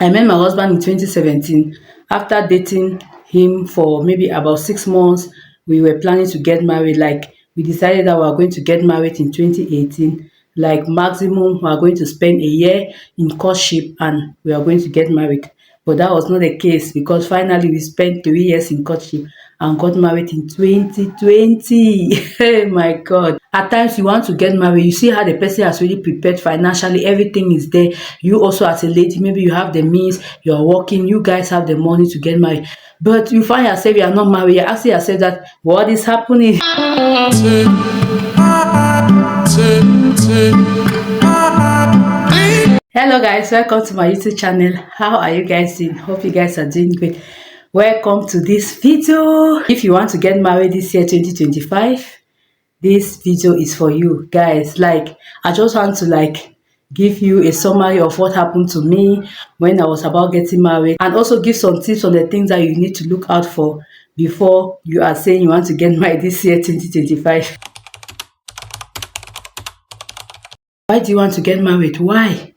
I met my husband in 2017. After dating him for maybe about 6 months, we were planning to get married. Like we decided that we are going to get married in 2018. Like maximum, we are going to spend a year in courtship and we are going to get married. But that was not the case because finally we spent 3 years in courtship and got married in 2020. Oh my God. At times you want to get married, you see how the person has really prepared financially, everything is there. You also as a lady, maybe you have the means, you're working, you guys have the money to get married. But you find yourself you are not married, you're asking yourself that what is happening? Hello guys, welcome to my YouTube channel. How are you guys doing? Hope you guys are doing great. Welcome to this video. If you want to get married this year 2025, this video is for you guys. Like I just want to give you a summary of what happened to me when I was about getting married, and also give some tips on the things that you need to look out for before you are saying you want to get married this year 2025. Why do you want to get married? Why?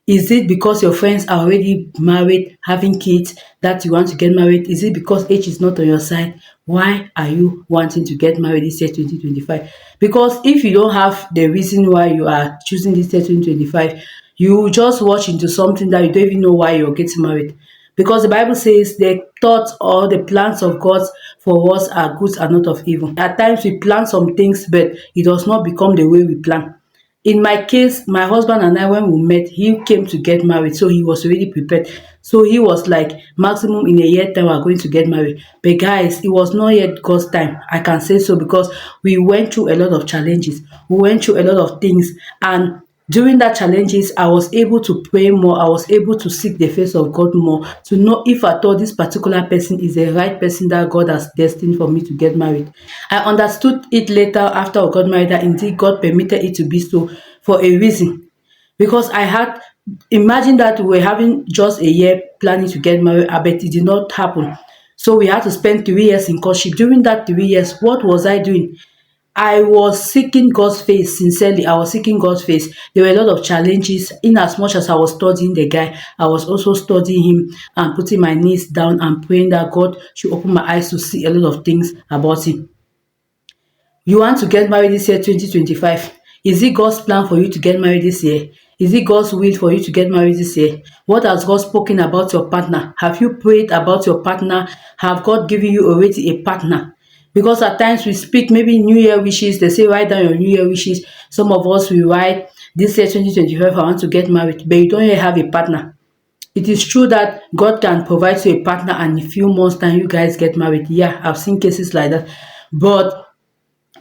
Is it because your friends are already married, having kids, that you want to get married? Is it because age is not on your side? Why are you wanting to get married this year 2025? Because if you don't have the reason why you are choosing this year 2025, you just watch into something that you don't even know why you're getting married. Because the Bible says the thoughts or the plans of God for us are good and not of evil. At times we plan some things, but it does not become the way we plan. In my case, my husband and I, when we met, he came to get married, so he was already prepared. So he was like, maximum in a year time, we're going to get married. But guys, it was not yet God's time. I can say so because we went through a lot of challenges. We went through a lot of things. And during that challenges, I was able to pray more. I was able to seek the face of God more to know if at all this particular person is the right person that God has destined for me to get married. I understood it later after I got married that indeed God permitted it to be so for a reason. Because I had imagine that we were having just a year planning to get married, but it did not happen. So we had to spend 3 years in courtship. During that 3 years, what was I doing? I was seeking God's face sincerely. I was seeking God's face. There were a lot of challenges. In as much as I was studying the guy, I was also studying him and putting my knees down and praying that God should open my eyes to see a lot of things about him. You want to get married this year 2025? Is it God's plan for you to get married this year? Is it God's will for you to get married this year? What has God spoken about your partner? Have you prayed about your partner? Have God given you already a partner? Because at times we speak maybe New Year wishes. They say write down your New Year wishes. Some of us we write this year 2025 I want to get married, but you don't yet have a partner. It is true that God can provide you a partner and in a few months time you guys get married. Yeah, I've seen cases like that. But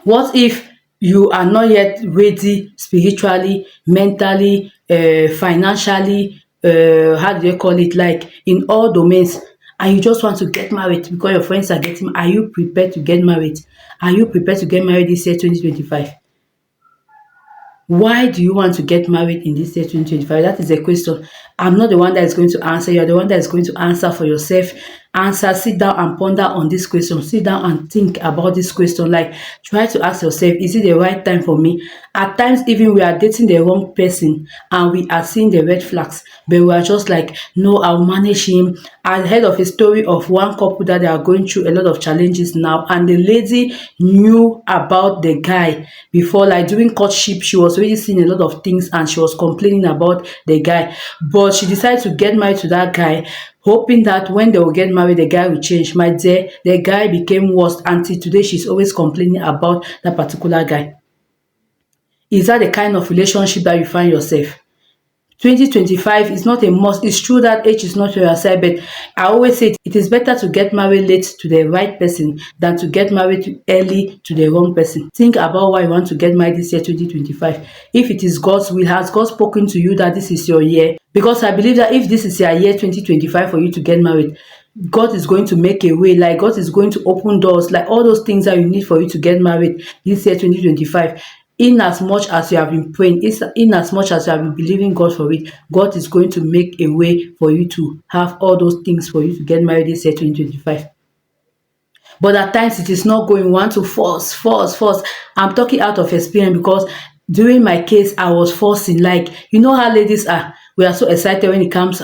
what if you are not yet ready spiritually, mentally, financially, how do they call it, like in all domains, and you just want to get married because your friends are getting, are you prepared to get married? Are you prepared to get married this year 2025? Why do you want to get married in this year 2025? That is a question. I'm not the one that is going to answer. You're the one that is going to answer for yourself. Answer, sit down and ponder on this question. Sit down and think about this question. Like, try to ask yourself, is it the right time for me? At times, even we are dating the wrong person and we are seeing the red flags, but we are just like, no, I'll manage him. I heard of a story of one couple that they are going through a lot of challenges now, and the lady knew about the guy before, like during courtship, she was already seeing a lot of things and she was complaining about the guy. But she decided to get married to that guy, hoping that when they will get married, the guy will change. My dear, the guy became worse. Until today, she's always complaining about that particular guy. Is that the kind of relationship that you find yourself? 2025 is not a must. It's true that age is not on your side, but I always say it is better to get married late to the right person than to get married early to the wrong person. Think about why you want to get married this year 2025. If it is God's will, has God spoken to you that this is your year? Because I believe that if this is your year 2025 for you to get married, God is going to make a way, like God is going to open doors, like all those things that you need for you to get married this year 2025. In as much as you have been praying, in as much as you have been believing God for it, God is going to make a way for you to have all those things for you to get married this year 2025. But at times it is not going. We want to force. I'm talking out of experience because during my case I was forcing. Like, you know how ladies are, we are so excited when it comes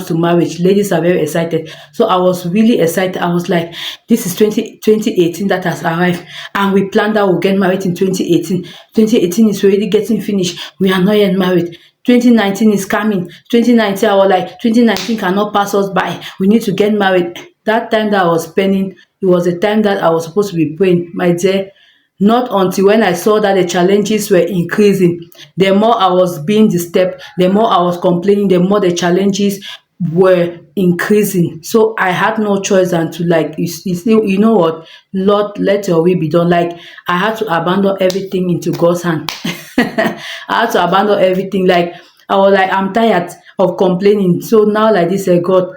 to marriage. Ladies are very excited. So I was really excited. I was like, this is 2018 that has arrived, and we planned that we'll get married in 2018. 2018 is already getting finished. We are not yet married. 2019 is coming. 2019, I was like, 2019 cannot pass us by. We need to get married. That time that I was spending, it was the time that I was supposed to be praying. My dear, not until when I saw that the challenges were increasing, the more I was being disturbed, the more I was complaining, the more the challenges were increasing. So I had no choice than to, like, you know what, Lord, let your will be done. Like, I had to abandon everything into God's hand. I had to abandon everything. Like, I was like, I'm tired of complaining. So now, like this, God,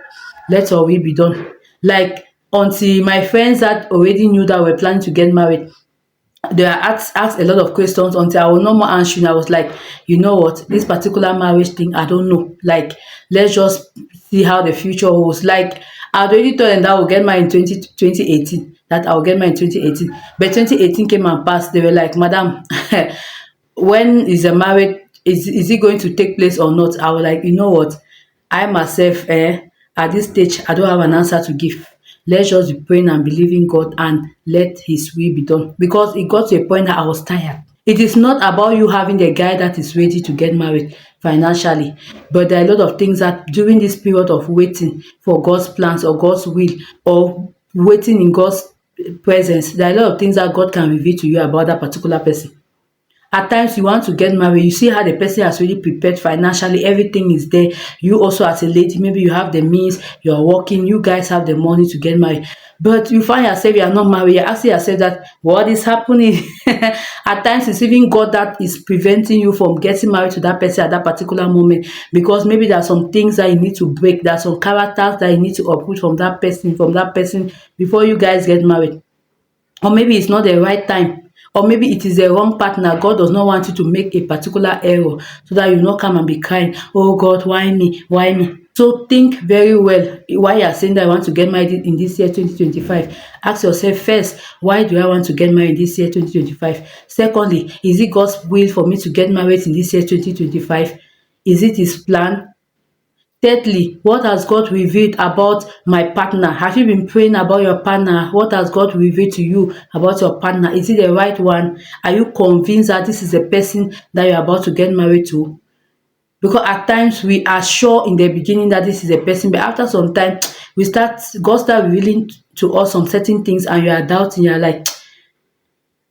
let your will be done. Like, until my friends that already knew that we're planning to get married, they are asked a lot of questions until I was no more answering. I was like, you know what, this particular marriage thing, I don't know. Like, let's just see how the future holds. Like, I'd already told them that I will get married in 2018, that I will get married in 2018. But 2018 came and passed. They were like, Madam, when is the marriage, is it going to take place or not? I was like, you know what, I myself, at this stage, I don't have an answer to give. Let's just be praying and believing God and let his will be done. Because it got to a point that I was tired. It is not about you having the guy that is ready to get married financially, but there are a lot of things that during this period of waiting for God's plans or God's will, or waiting in God's presence, there are a lot of things that God can reveal to you about that particular person. At times you want to get married, you see how the person has really prepared financially, everything is there. You also, as a lady, maybe you have the means, you're working, you guys have the money to get married, but you find yourself you are not married. You're asking yourself that, what is happening? At times it's even God that is preventing you from getting married to that person at that particular moment, because maybe there are some things that you need to break, there are some characters that you need to uproot from that person before you guys get married. Or maybe it's not the right time, or maybe it is the wrong partner. God does not want you to make a particular error, so that you not come and be crying, oh God, why me, why me? So think very well why you are saying that I want to get married in this year 2025. Ask yourself first, why do I want to get married this year 2025? Secondly, is it God's will for me to get married in this year 2025? Is it his plan? Thirdly, what has God revealed about my partner? Have you been praying about your partner? What has God revealed to you about your partner? Is it the right one? Are you convinced that this is the person that you're about to get married to? Because at times we are sure in the beginning that this is a person, but after some time, God start revealing to us some certain things, and you are doubting. You're like,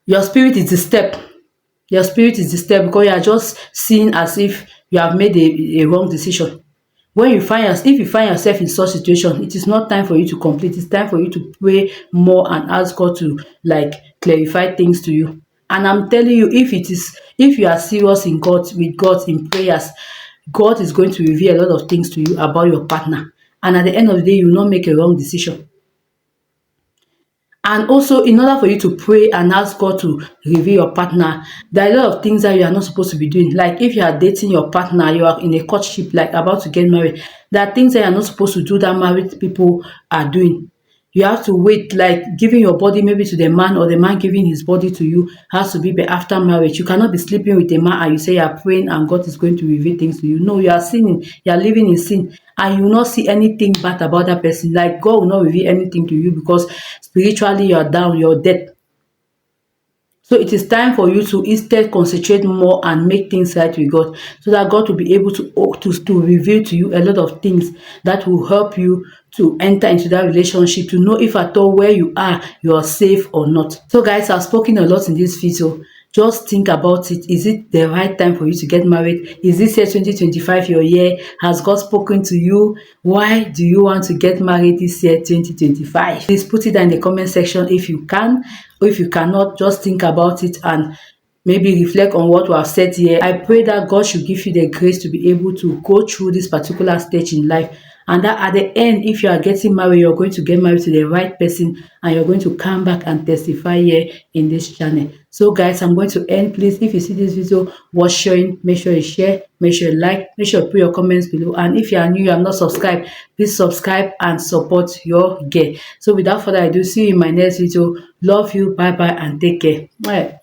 your spirit is disturbed. Your spirit is disturbed because you are just seeing as if you have made a wrong decision. When you find yourself, if you find yourself in such situation, it is not time for you to complete. It's time for you to pray more and ask God to, like, clarify things to you. And I'm telling you, if you are serious in God, with God in prayers, God is going to reveal a lot of things to you about your partner. And at the end of the day, you will not make a wrong decision. And also, in order for you to pray and ask God to reveal your partner, there are a lot of things that you are not supposed to be doing. Like, if you are dating your partner, you are in a courtship, like about to get married, there are things that you are not supposed to do that married people are doing. You have to wait, like giving your body maybe to the man, or the man giving his body to you, has to be after marriage. You cannot be sleeping with a man and you say you are praying and God is going to reveal things to you. No, you are sinning, you are living in sin, and you will not see anything bad about that person. Like, God will not reveal anything to you, because spiritually you are down, you're dead. So it is time for you to instead concentrate more and make things right with God, so that God will be able to reveal to you a lot of things that will help you to enter into that relationship, to know if at all where you are safe or not. So guys, I've spoken a lot in this video. Just think about it. Is it the right time for you to get married? Is this year 2025 your year? Has God spoken to you? Why do you want to get married this year 2025? Please put it in the comment section if you can, or if you cannot, just think about it and maybe reflect on what we have said here. I pray that God should give you the grace to be able to go through this particular stage in life, and that at the end, if you are getting married, you're going to get married to the right person, and you're going to come back and testify here in this channel. So guys, I'm going to end. Please, if you see this video worth sharing, make sure you share, make sure you like, make sure you put your comments below, and if you are new, you are not subscribed, please subscribe and support your girl. So without further ado, see you in my next video. Love you, bye bye, and take care. Bye.